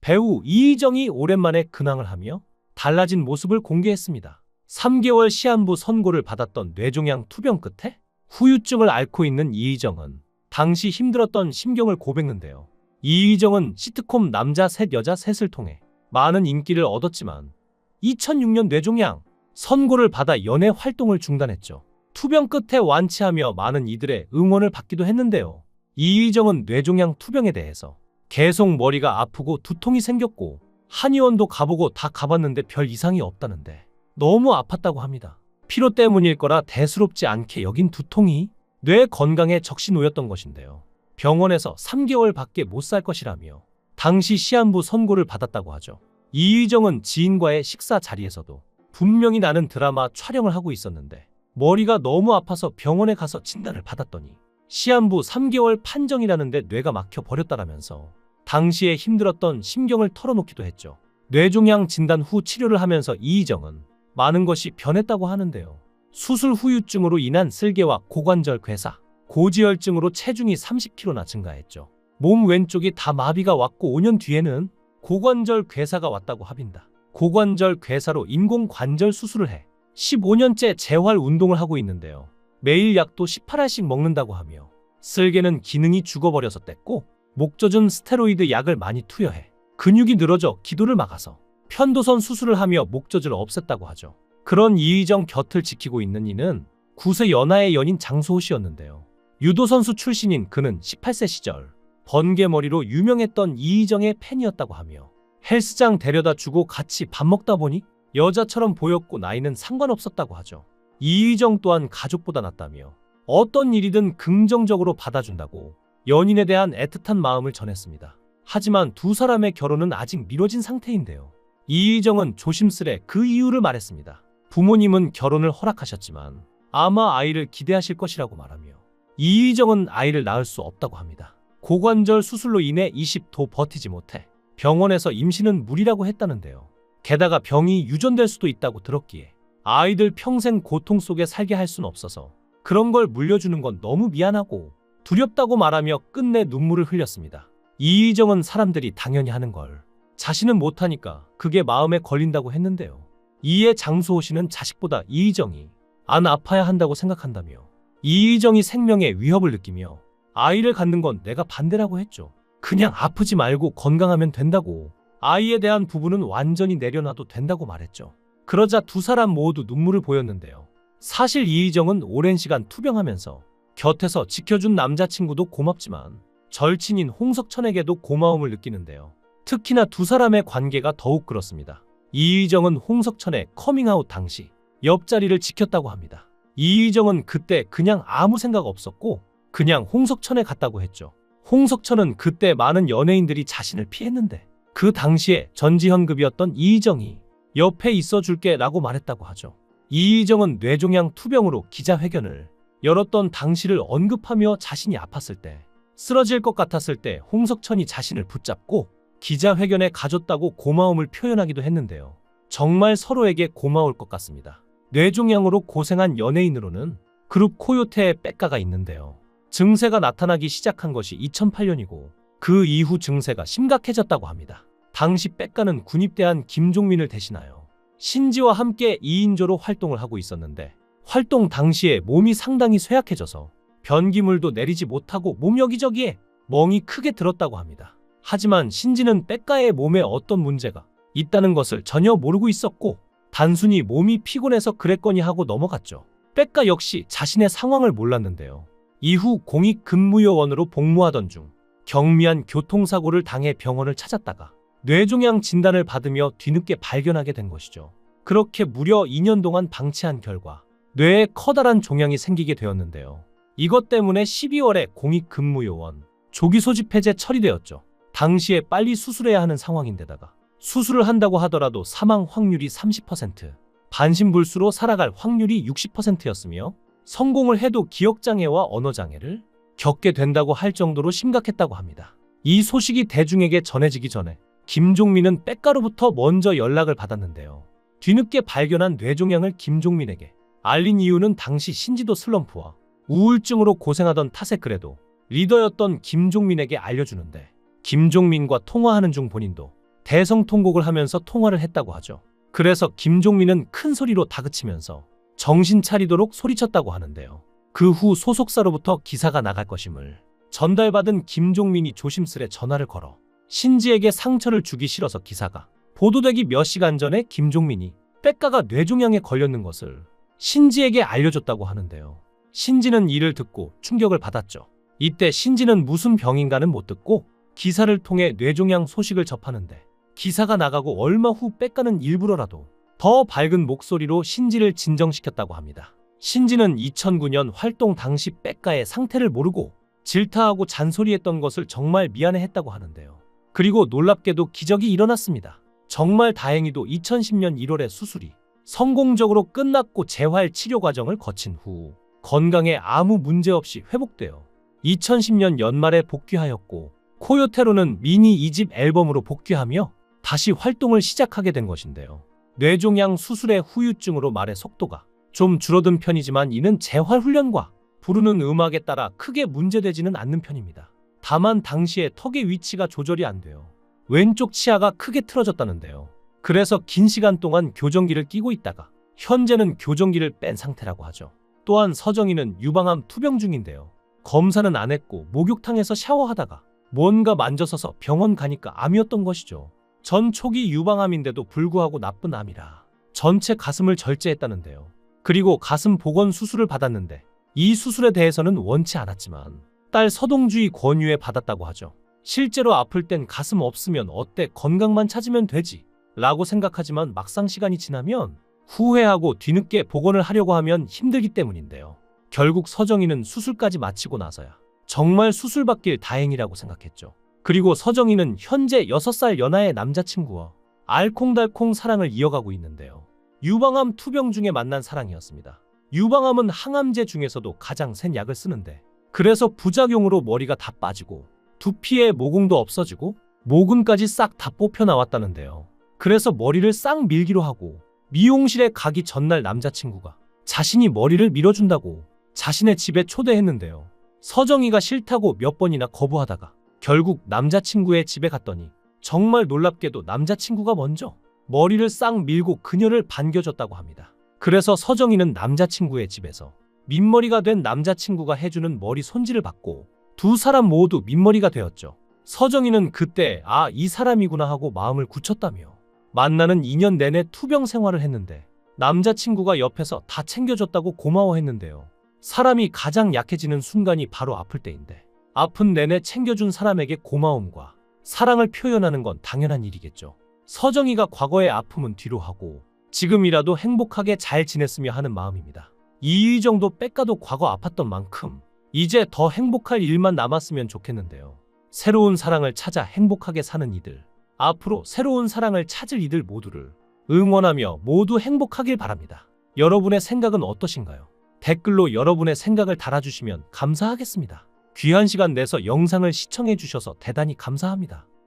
배우 이희정이 오랜만에 근황을 하며 달라진 모습을 공개했습니다. 3개월 시한부 선고를 받았던 뇌종양 투병 끝에 후유증을 앓고 있는 이희정은 당시 힘들었던 심경을 고백했는데요. 이희정은 시트콤 남자 셋 여자 셋을 통해 많은 인기를 얻었지만 2006년 뇌종양 선고를 받아 연애 활동을 중단했죠. 투병 끝에 완치하며 많은 이들의 응원을 받기도 했는데요. 이희정은 뇌종양 투병에 대해서 계속 머리가 아프고 두통이 생겼고 한의원도 가보고 다 가봤는데 별 이상이 없다는데 너무 아팠다고 합니다. 피로 때문일 거라 대수롭지 않게 여긴 두통이 뇌 건강에 적시 놓였던 것인데요. 병원에서 3개월밖에 못 살 것이라며 당시 시한부 선고를 받았다고 하죠. 이희정은 지인과의 식사 자리에서도 분명히 나는 드라마 촬영을 하고 있었는데 머리가 너무 아파서 병원에 가서 진단을 받았더니 시한부 3개월 판정이라는데 뇌가 막혀 버렸다라면서 당시에 힘들었던 심경을 털어놓기도 했죠. 뇌종양 진단 후 치료를 하면서 이희정은 많은 것이 변했다고 하는데요. 수술 후유증으로 인한 쓸개와 고관절 괴사, 고지혈증으로 체중이 30kg나 증가했죠. 몸 왼쪽이 다 마비가 왔고 5년 뒤에는 고관절 괴사가 왔다고 합니다. 고관절 괴사로 인공관절 수술을 해 15년째 재활 운동을 하고 있는데요. 매일 약도 18알씩 먹는다고 하며 쓸개는 기능이 죽어버려서 뗐고 목 젖은 스테로이드 약을 많이 투여해 근육이 늘어져 기도를 막아서 편도선 수술을 하며 목젖을 없앴다고 하죠. 그런 이희정 곁을 지키고 있는 이는 9세 연하의 연인 장소호 씨였는데요. 유도선수 출신인 그는 18세 시절 번개머리로 유명했던 이희정의 팬이었다고 하며 헬스장 데려다 주고 같이 밥 먹다 보니 여자처럼 보였고 나이는 상관없었다고 하죠. 이희정 또한 가족보다 낫다며 어떤 일이든 긍정적으로 받아준다고 연인에 대한 애틋한 마음을 전했습니다. 하지만 두 사람의 결혼은 아직 미뤄진 상태인데요. 이희정은 조심스레 그 이유를 말했습니다. 부모님은 결혼을 허락하셨지만 아마 아이를 기대하실 것이라고 말하며 이희정은 아이를 낳을 수 없다고 합니다. 고관절 수술로 인해 20도 버티지 못해 병원에서 임신은 무리라고 했다는데요. 게다가 병이 유전될 수도 있다고 들었기에 아이들 평생 고통 속에 살게 할 순 없어서 그런 걸 물려주는 건 너무 미안하고 두렵다고 말하며 끝내 눈물을 흘렸습니다. 이희정은 사람들이 당연히 하는 걸 자신은 못하니까 그게 마음에 걸린다고 했는데요. 이에 장수호 씨는 자식보다 이희정이 안 아파야 한다고 생각한다며 이희정이 생명에 위협을 느끼며 아이를 갖는 건 내가 반대라고 했죠. 그냥 아프지 말고 건강하면 된다고 아이에 대한 부분은 완전히 내려놔도 된다고 말했죠. 그러자 두 사람 모두 눈물을 보였는데요. 사실 이희정은 오랜 시간 투병하면서 곁에서 지켜준 남자친구도 고맙지만 절친인 홍석천에게도 고마움을 느끼는데요. 특히나 두 사람의 관계가 더욱 그렇습니다. 이희정은 홍석천의 커밍아웃 당시 옆자리를 지켰다고 합니다. 이희정은 그때 그냥 아무 생각 없었고 그냥 홍석천에 갔다고 했죠. 홍석천은 그때 많은 연예인들이 자신을 피했는데 그 당시에 전지현급이었던 이희정이 옆에 있어줄게 라고 말했다고 하죠. 이희정은 뇌종양 투병으로 기자회견을 열었던 당시를 언급하며 자신이 아팠을 때 쓰러질 것 같았을 때 홍석천이 자신을 붙잡고 기자회견에 가졌다고 고마움을 표현하기도 했는데요. 정말 서로에게 고마울 것 같습니다. 뇌종양으로 고생한 연예인으로는 그룹 코요태의 백가가 있는데요. 증세가 나타나기 시작한 것이 2008년이고 그 이후 증세가 심각해졌다고 합니다. 당시 백가는 군입대한 김종민을 대신하여 신지와 함께 2인조로 활동을 하고 있었는데 활동 당시에 몸이 상당히 쇠약해져서 변기물도 내리지 못하고 몸 여기저기에 멍이 크게 들었다고 합니다. 하지만 신지는 백가의 몸에 어떤 문제가 있다는 것을 전혀 모르고 있었고 단순히 몸이 피곤해서 그랬거니 하고 넘어갔죠. 백가 역시 자신의 상황을 몰랐는데요. 이후 공익근무요원으로 복무하던 중 경미한 교통사고를 당해 병원을 찾았다가 뇌종양 진단을 받으며 뒤늦게 발견하게 된 것이죠. 그렇게 무려 2년 동안 방치한 결과 뇌에 커다란 종양이 생기게 되었는데요. 이것 때문에 12월에 공익근무요원 조기 소집 해제 처리되었죠. 당시에 빨리 수술해야 하는 상황인데다가 수술을 한다고 하더라도 사망 확률이 30%, 반신불수로 살아갈 확률이 60%였으며 성공을 해도 기억장애와 언어장애를 겪게 된다고 할 정도로 심각했다고 합니다. 이 소식이 대중에게 전해지기 전에 김종민은 백가로부터 먼저 연락을 받았는데요. 뒤늦게 발견한 뇌종양을 김종민에게 알린 이유는 당시 신지도 슬럼프와 우울증으로 고생하던 탓에 그래도 리더였던 김종민에게 알려주는데 김종민과 통화하는 중 본인도 대성통곡을 하면서 통화를 했다고 하죠. 그래서 김종민은 큰 소리로 다그치면서 정신 차리도록 소리쳤다고 하는데요. 그 후 소속사로부터 기사가 나갈 것임을 전달받은 김종민이 조심스레 전화를 걸어 신지에게 상처를 주기 싫어서 기사가 보도되기 몇 시간 전에 김종민이 백가가 뇌종양에 걸렸는 것을 신지에게 알려줬다고 하는데요. 신지는 이를 듣고 충격을 받았죠. 이때 신지는 무슨 병인가는 못 듣고 기사를 통해 뇌종양 소식을 접하는데 기사가 나가고 얼마 후 백가는 일부러라도 더 밝은 목소리로 신지를 진정시켰다고 합니다. 신지는 2009년 활동 당시 백가의 상태를 모르고 질타하고 잔소리했던 것을 정말 미안해했다고 하는데요. 그리고 놀랍게도 기적이 일어났습니다. 정말 다행히도 2010년 1월에 수술이 성공적으로 끝났고 재활 치료 과정을 거친 후 건강에 아무 문제 없이 회복되어 2010년 연말에 복귀하였고 코요테로는 미니 2집 앨범으로 복귀하며 다시 활동을 시작하게 된 것인데요. 뇌종양 수술의 후유증으로 말의 속도가 좀 줄어든 편이지만 이는 재활 훈련과 부르는 음악에 따라 크게 문제되지는 않는 편입니다. 다만 당시에 턱의 위치가 조절이 안 돼요. 왼쪽 치아가 크게 틀어졌다는데요. 그래서 긴 시간 동안 교정기를 끼고 있다가 현재는 교정기를 뺀 상태라고 하죠. 또한 서정희는 유방암 투병 중인데요. 검사는 안 했고 목욕탕에서 샤워하다가 뭔가 만져서서 병원 가니까 암이었던 것이죠. 전 초기 유방암인데도 불구하고 나쁜 암이라 전체 가슴을 절제했다는데요. 그리고 가슴 복원 수술을 받았는데 이 수술에 대해서는 원치 않았지만 딸 서동주의 권유에 받았다고 하죠. 실제로 아플 땐 가슴 없으면 어때 건강만 찾으면 되지 라고 생각하지만 막상 시간이 지나면 후회하고 뒤늦게 복원을 하려고 하면 힘들기 때문인데요. 결국 서정희는 수술까지 마치고 나서야 정말 수술받길 다행이라고 생각했죠. 그리고 서정희는 현재 6살 연하의 남자친구와 알콩달콩 사랑을 이어가고 있는데요. 유방암 투병 중에 만난 사랑이었습니다. 유방암은 항암제 중에서도 가장 센 약을 쓰는데 그래서 부작용으로 머리가 다 빠지고 두피에 모공도 없어지고 모근까지 싹 다 뽑혀 나왔다는데요. 그래서 머리를 싹 밀기로 하고 미용실에 가기 전날 남자친구가 자신이 머리를 밀어준다고 자신의 집에 초대했는데요. 서정희가 싫다고 몇 번이나 거부하다가 결국 남자친구의 집에 갔더니 정말 놀랍게도 남자친구가 먼저 머리를 싹 밀고 그녀를 반겨줬다고 합니다. 그래서 서정희는 남자친구의 집에서 민머리가 된 남자친구가 해주는 머리 손질을 받고 두 사람 모두 민머리가 되었죠. 서정희는 그때 이 사람이구나 하고 마음을 굳혔다며 만나는 2년 내내 투병 생활을 했는데 남자친구가 옆에서 다 챙겨줬다고 고마워했는데요. 사람이 가장 약해지는 순간이 바로 아플 때인데 아픈 내내 챙겨준 사람에게 고마움과 사랑을 표현하는 건 당연한 일이겠죠. 서정희가 과거의 아픔은 뒤로 하고 지금이라도 행복하게 잘 지냈으며 하는 마음입니다. 이의정도 백가도 과거 아팠던 만큼 이제 더 행복할 일만 남았으면 좋겠는데요. 새로운 사랑을 찾아 행복하게 사는 이들, 앞으로 새로운 사랑을 찾을 이들 모두를 응원하며 모두 행복하길 바랍니다. 여러분의 생각은 어떠신가요? 댓글로 여러분의 생각을 달아주시면 감사하겠습니다. 귀한 시간 내서 영상을 시청해 주셔서 대단히 감사합니다.